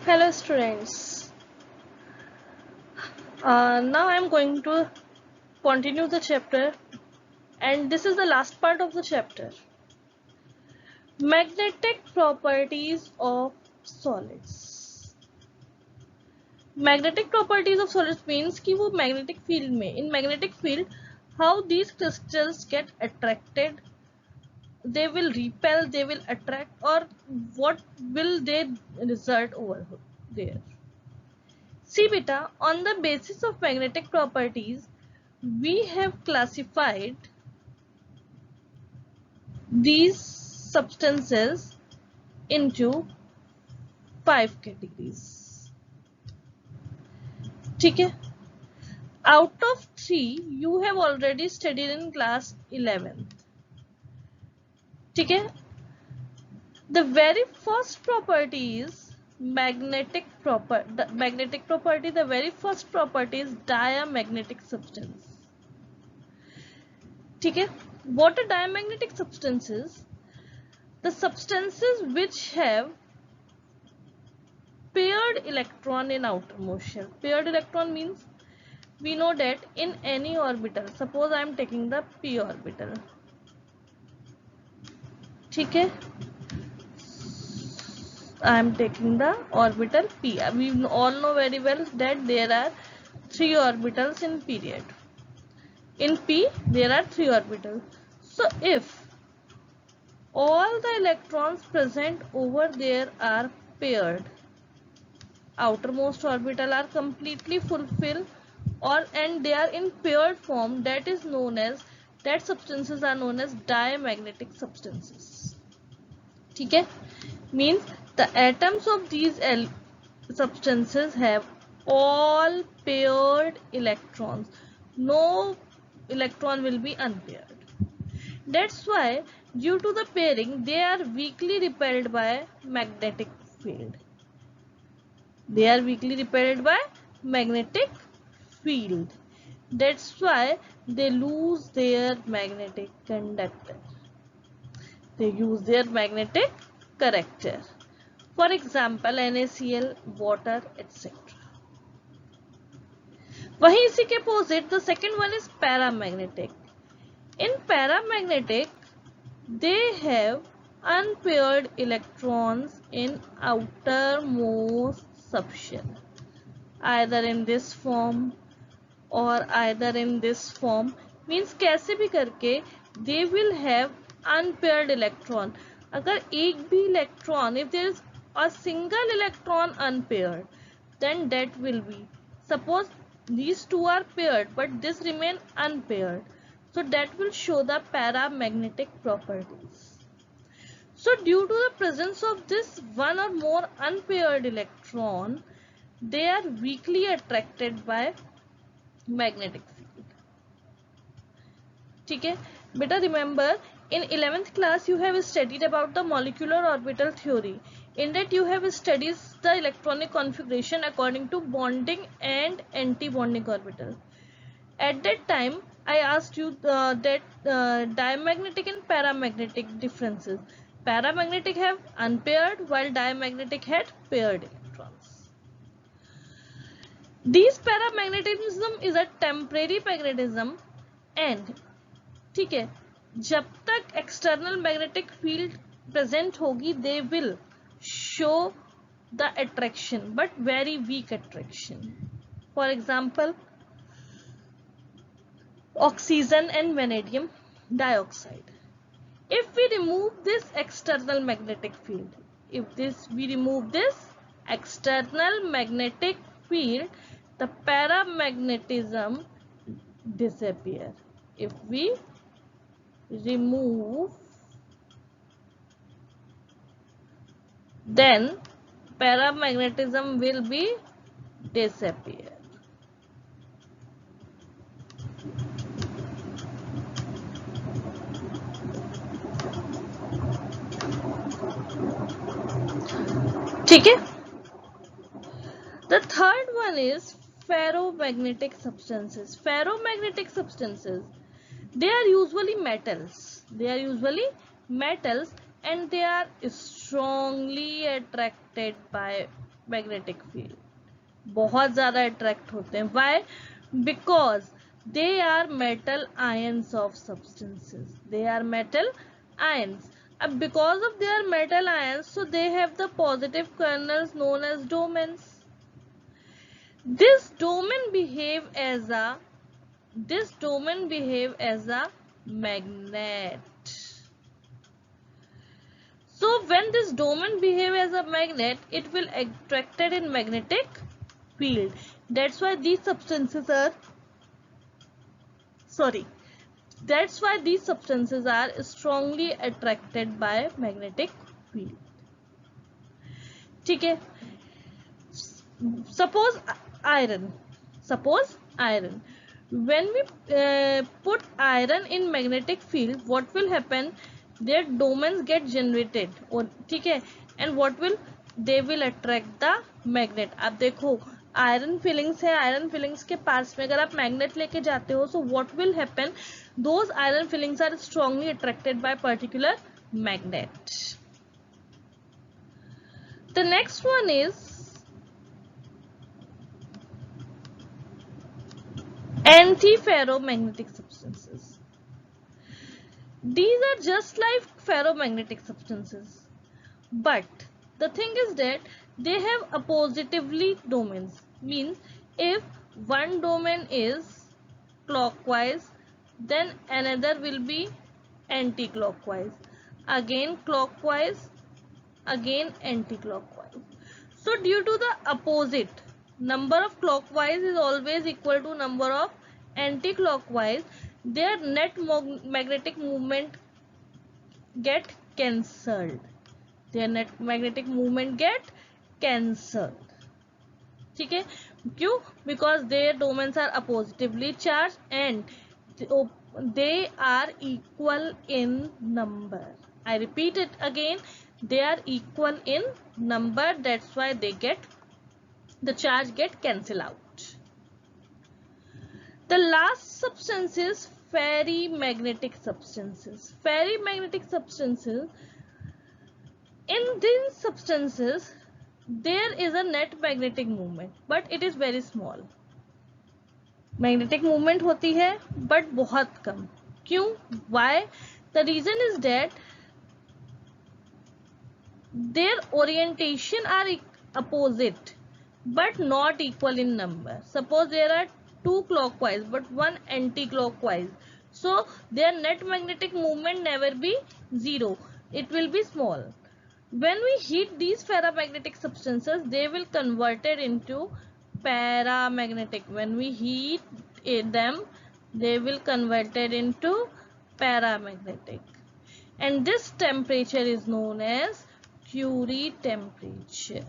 Hello students. Now I'm going to continue the chapter, and this is the last part of the chapter. Magnetic properties of solids. Magnetic properties of solids means कि वो magnetic field में, in magnetic field, how these crystals get attracted, they will repel, they will attract, or what will they result over there. See beta, on the basis of magnetic properties, we have classified these substances into 5 categories. ठीक है? Out of 3 you have already studied in class 11th. ठीक है? The very first property is magnetic property. The very first property is diamagnetic substance. ठीक है? What are diamagnetic substances? The substances which have paired electron in outermost shell. Paired electron means we know that in any orbital, suppose I am taking the p orbital. ठीक है? I am taking the orbital p. We all know very well that there are 3 orbitals in period. In p there are 3 orbitals. So if all the electrons present over there are paired, outermost orbital are completely fulfilled, and they are in paired form, that is known as, that substances are known as diamagnetic substances. ठीक है? Means the atoms of these substances have all paired electrons. No electron will be unpaired. That's why due to the pairing they are weakly repelled by magnetic field. They are weakly repelled by magnetic field. That's why they lose their magnetic conductor. They use their magnetic character. For example, NaCl, water, etc. वहीं इसी के opposite, the second one is paramagnetic. In paramagnetic, they have unpaired electrons in outermost subshell, either in this form or either in this form. Means कैसे भी करके they will have unpaired electron. अगर एक भी electron, if there is a single electron unpaired, then that will be, suppose these two are paired but this remain unpaired, so that will show the paramagnetic properties. So due to the presence of this one or more unpaired electron, they are weakly attracted by magnetic field. ठीक है? Beta, remember in 11th class you have studied about the molecular orbital theory. In that you have studied the electronic configuration according to bonding and anti-bonding orbital. At that time I asked you that diamagnetic and paramagnetic differences. Paramagnetic have unpaired while diamagnetic had paired electrons. This paramagnetism is a temporary magnetism, and ठीक है, जब तक external magnetic field present होगी, they will show the attraction, but very weak attraction. For example, oxygen and vanadium dioxide. If we remove this external magnetic field, we remove this external magnetic field, the paramagnetism disappear. If we remove, then paramagnetism will be disappear. ठीक है? The third one is ferromagnetic substances. Ferromagnetic substances, they are usually metals. And they are strongly attracted by magnetic field, बहुत ज्यादा attract होते हैं. Why? Because they are metal ions of substances. They are metal ions. अब because of their metal ions, so they have the positive kernels known as domains. This domain behave as a magnet. So when this domain behave as a magnet, it will attracted in magnetic field. That's why these substances are strongly attracted by magnetic field. ठीक है. Suppose iron. When we put iron in magnetic field, what will happen? Their domains get generated. और ठीक है. And what will? They will attract the magnet. अब देखो, iron filings है. Iron filings के पास में अगर आप मैग्नेट लेके जाते हो, so what will happen? Those iron fillings are strongly attracted by particular magnet. The next one is antiferromagnetic substances. These are just like ferromagnetic substances, but the thing is that they have oppositively domains. Means if one domain is clockwise, then another will be anti-clockwise, again clockwise, again anti-clockwise. So due to the opposite, number of clockwise is always equal to number of anti-clockwise, their net magnetic movement get cancelled. ठीक है. क्यों? Because their domains are oppositively charged and they are equal in number. I repeat it again, they are equal in number. That's why the charge get cancelled out. The last substance is ferrimagnetic substances. In these substances, there is a net magnetic movement, but it is very small. Magnetic movement होती है, but बहुत कम. क्यों? Why? The reason is that their orientation are opposite, but not equal in number. Suppose there are two clockwise, but one anti-clockwise. So their net magnetic movement never be zero. It will be small. When we heat these ferromagnetic substances, they will converted into paramagnetic. When we heat them, they will converted into paramagnetic. And this temperature is known as Curie temperature.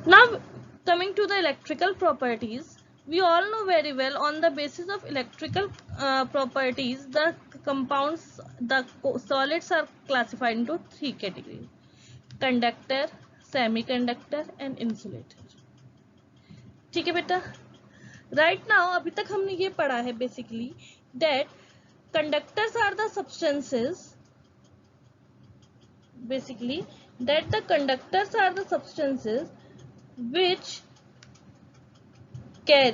Now coming to the electrical properties, we all know very well on the basis of electrical properties, the compounds, the solids are classified into three categories: conductor, semiconductor and insulator. ठीक है बेटा. Right now अभी तक हमने ये पढ़ा है basically that conductors are the substances, which can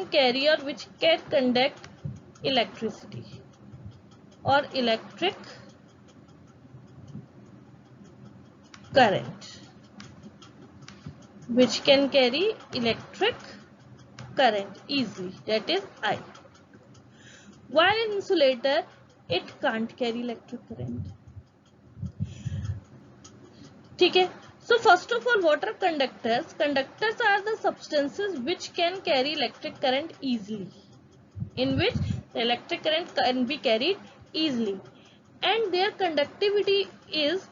carry or which can conduct electricity or electric current, which can carry electric current easily, that is I. While in insulator, it can't carry electric current. ठीक है. So first of all, what are conductors? Conductors are the substances which can carry electric current easily, in which the electric current can be carried easily, and their conductivity is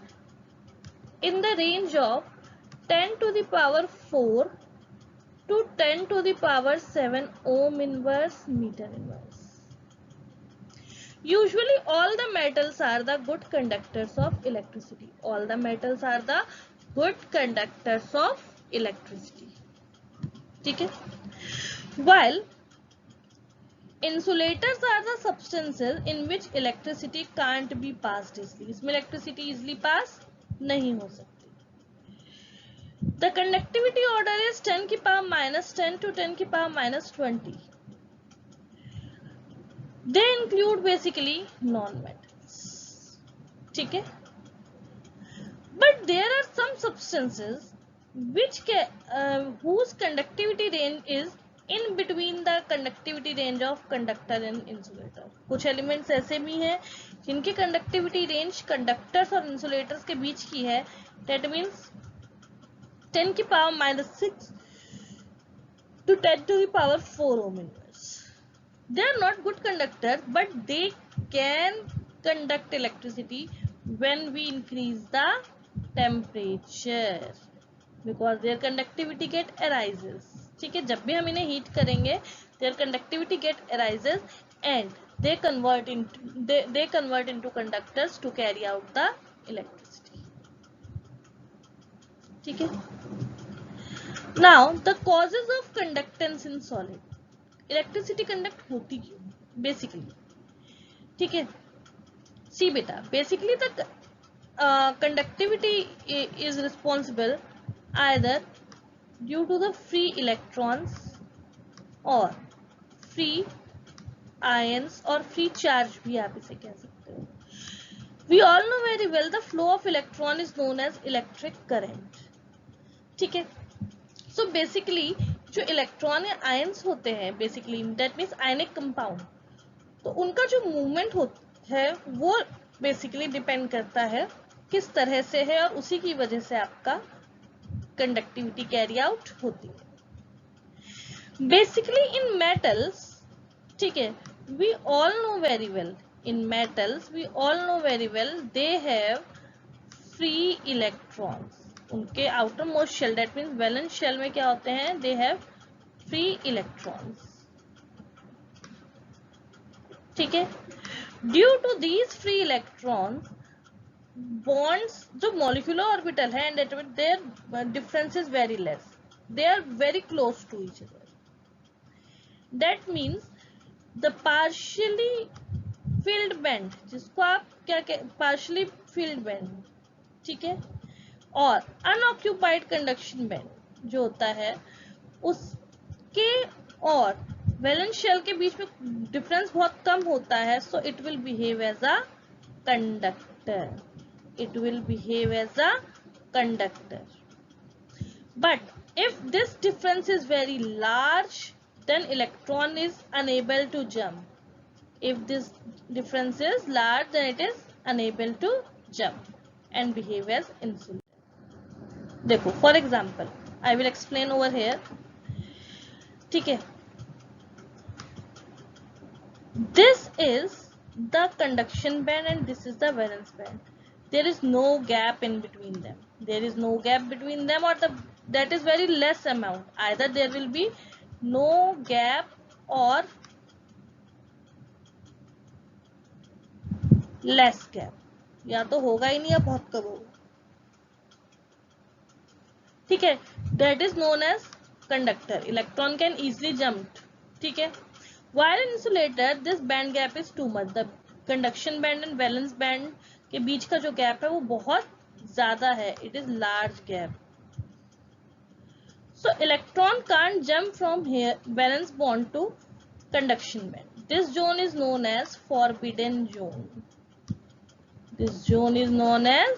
in the range of 10 to the power 4 to 10 to the power 7 ohm inverse meter inverse. Usually all the metals are the good conductors of electricity. ठीक है. While Insulators are the substances in which electricity can't be passed easily. इसमें electricity easily pass नहीं हो सकती. The conductivity order is 10 की power minus 10 to 10 की power minus 20. They include basically non-metals. ठीक है. But there are some substances which whose conductivity range is in between the conductivity range of conductor and insulator. कुछ elements ऐसे भी हैं जिनकी conductivity range conductors और insulators के बीच की है. That means 10 की power minus 6 to 10 to the power 4 ohm inverse. They are not good conductors, but they can conduct electricity when we increase the temperature, because their conductivity get arises. ठीक है, जब भी हम इन्हें हीट करेंगे their conductivity get arises and they convert into conductors to carry out the electricity. ठीक है. Now the causes of conductance in solid. Electricity conduct होती क्यों बेसिकली. ठीक है. सी बेटा, basically the conductivity is responsible either due to the free electrons or free ions or free charge भी आप इसे कह सकते हो. We all know very well the flow of electron is known as electric current. ठीक है. So basically जो electron या आयंस होते हैं basically that means ionic compound, तो उनका जो मूवमेंट है वो बेसिकली डिपेंड करता है किस तरह से है और उसी की वजह से आपका कंडक्टिविटी कैरी आउट होती है. बेसिकली इन मेटल्स, ठीक है, we all know very well in metals we all know very well they have free electrons. उनके outermost shell that means valence shell में क्या होते हैं, दे हैव फ्री इलेक्ट्रॉन्स. ठीक है. Due to these free electrons bonds जो molecular orbital है and their difference is very less, they are very close to each other. That means the partially filled band, जिसको आप क्या पार्शियली फील्ड बैंड, ठीक है, और अनऑक्यूपाइड कंडक्शन बैंड जो होता है उसके और वैलेंस शेल के बीच में डिफरेंस बहुत कम होता है. So it will behave as a conductor. It will behave as a conductor. But if this difference is very large, then electron is unable to jump. If this difference is large, then it is unable to jump and behave as insulator. देखो, for example, I will explain over here. ठीक है. This is the conduction band and this is the valence band. There is no gap in between them. There is no gap between them, or that is very less amount. Either there will be no gap or less gap. या तो होगा ही नहीं या बहुत कम होगा. ठीक है. That is known as conductor. Electron can easily jump. ठीक है. While in insulator, this band gap is too much. The conduction band and valence band के बीच का जो गैप है वो बहुत ज्यादा है. It is large gap. So electron can't jump from here valence bond to conduction band. This zone is known as forbidden zone. This zone is known as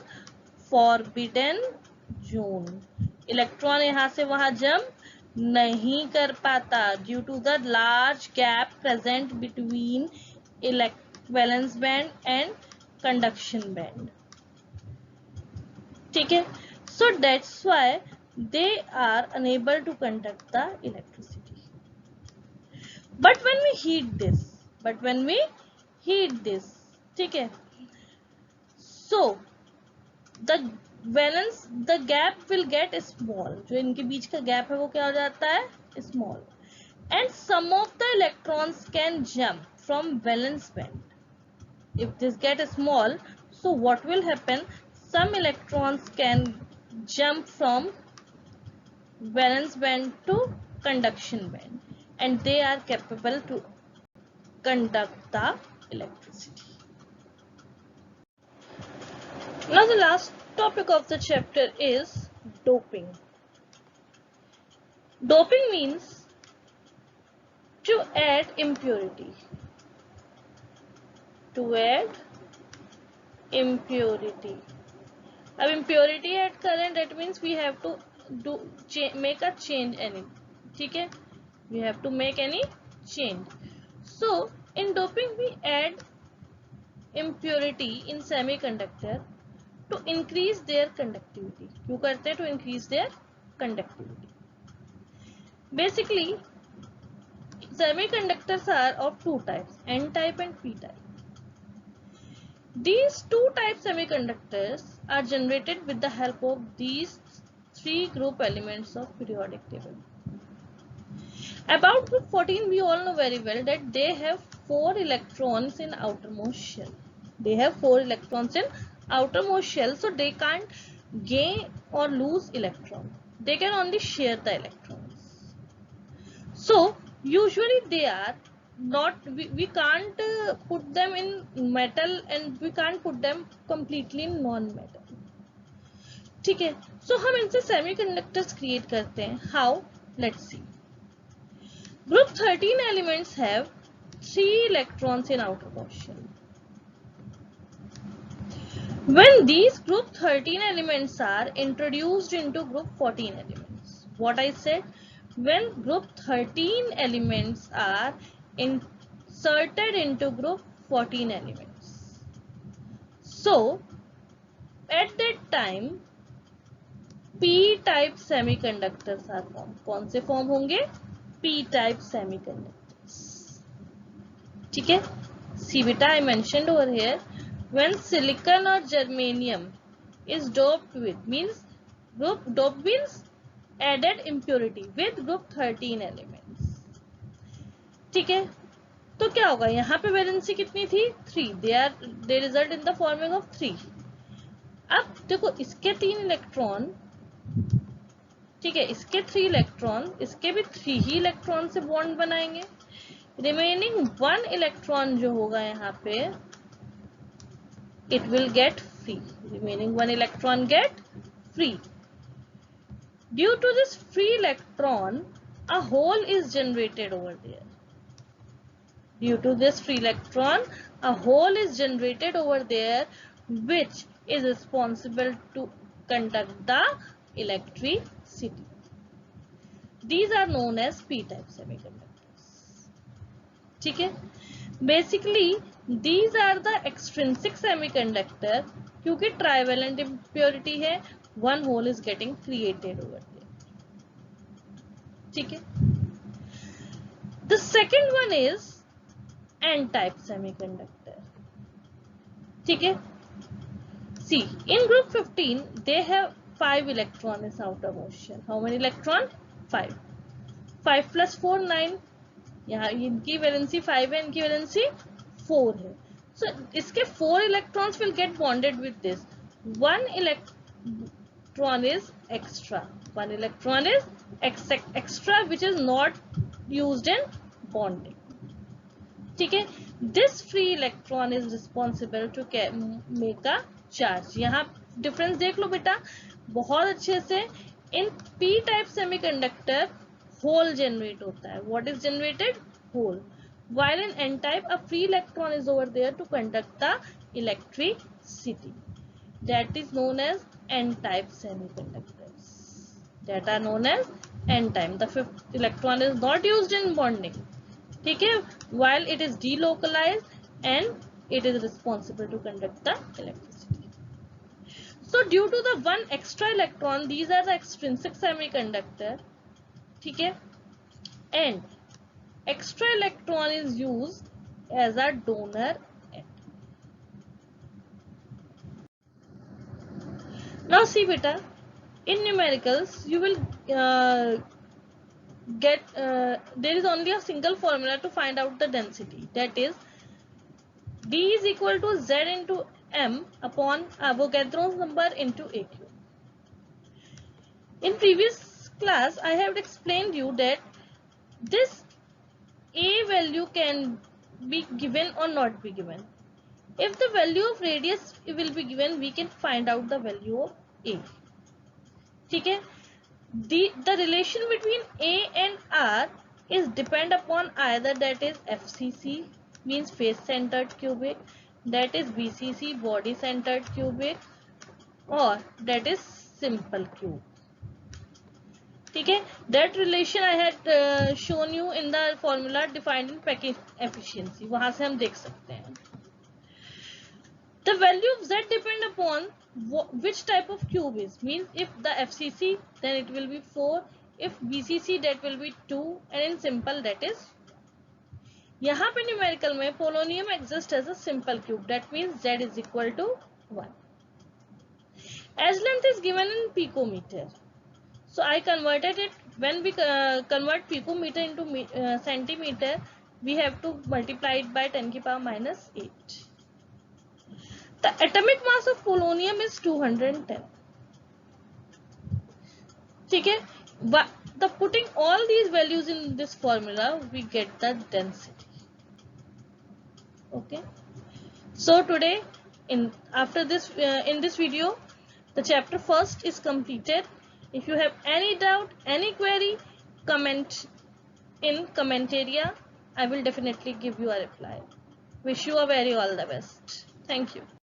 forbidden zone. Electron यहां से वहां jump नहीं कर पाता due to the large gap present between valence band and conduction band. ठीक है. So that's why they are unable to conduct the electricity. But when we heat this, ठीक है, so the gap will get small. जो इनके बीच का gap है वो क्या हो जाता है, small. And some of the electrons can jump from valence band. If this get small, so what will happen, some electrons can jump from valence band to conduction band and they are capable to conduct the electricity. Now the last topic of the chapter is doping. Doping means to add impurity. To add impurity. अब impurity add करें, that means we have to make a change any. ठीक है, we have to make any change. So in doping we add impurity in semiconductor to increase their conductivity. क्यों करते हैं? To increase their conductivity. Basically semiconductors are of two types, N type and P type. These two type semiconductors are generated with the help of these three group elements of periodic table. About group 14, we all know very well that they have 4 electrons in outermost shell. They have 4 electrons in outermost shell, so they can't gain or lose electron. They can only share the electrons. So usually they are not, we can't put them in metal and we can't put them completely in non-metal. ठीक है, so हम इनसे semiconductors create करते हैं. How? Let's see. Group 13 elements have 3 electrons in outermost shell. When these group 13 elements are introduced into group 14 elements, what I said, when group 13 elements are inserted into group 14 elements, so at that time P type semiconductors are formed. कौन से form होंगे? P type semiconductors. ठीक है, see beta, I mentioned over here, when silicon or germanium is doped with, means group dope means added impurity with group 13 elements. ठीक है, तो क्या होगा? यहाँ पे वैलेंसी कितनी थी? 3. they result in the forming of 3. अब देखो इसके 3 इलेक्ट्रॉन, ठीक है, इसके 3 इलेक्ट्रॉन, इसके भी 3 ही इलेक्ट्रॉन से बॉन्ड बनाएंगे. रिमेनिंग 1 इलेक्ट्रॉन जो होगा यहाँ पे, it will get free. Remaining 1 electron get free. Due to this free electron, a hole is generated over there. Due to this free electron, a hole is generated over there, which is responsible to conduct the electricity. These are known as p-type semiconductors. ठीक है, basically these are the extrinsic semiconductor. क्योंकि trivalent impurity है, one hole is getting created over there. ठीक है, the second one is n-type semiconductor. ठीक है, see in group 15 they have 5 electrons outermost shell. How many electron? 5. 5 plus 4 9. यहाँ इनकी valency 5 है, इनकी वैलेंसी 4 है. So इसके 4 electrons will get bonded with this. 1 electron is extra. 1 electron is extra, which is not used in bonding. ठीक है, this free electron is responsible to make a charge. यहाँ difference देख लो बेटा बहुत अच्छे से. इन p type semiconductor hole generate होता है. What is generated? Hole. While in n type a free electron is over there to conduct the electricity. That is known as n type semiconductors. That are known as n type. The fifth electron is not used in bonding. ठीक है, while it is delocalized and it is responsible to conduct the electricity. So due to the one extra electron, these are the extrinsic semiconductor. ठीक है, and extra electron is used as a donor. Now see beta, in numericals you will get there is only a single formula to find out the density, that is D is equal to Z into M upon Avogadro's number into AQ. In previous class I have explained you that this A value can be given or not be given. If the value of radius will be given, we can find out the value of A. ठीक है? The relation between A and R is depend upon either that is FCC means face centered cubic, that is BCC body centered cubic, or that is simple cube. ठीक है? That relation I had shown you in the formula defined in Pecking efficiency. वहां से हम देख सकते हैं. The value of Z depend upon which type of cube is. Means if the FCC, then it will be 4. If BCC, that will be 2. And in simple, that is. यहाँ पे numerical में polonium exists as a simple cube. That means Z is equal to 1. As length is given in picometer. So I converted it. When we convert picometer into centimeter, we have to multiply it by 10 to the power minus 8. The atomic mass of polonium is 210. ठीक है? The putting all these values in this formula, we get the density. Okay. So today, in this video, the chapter first is completed. If you have any doubt, any query, comment in comment area. I will definitely give you a reply. Wish you a very all the best. Thank you.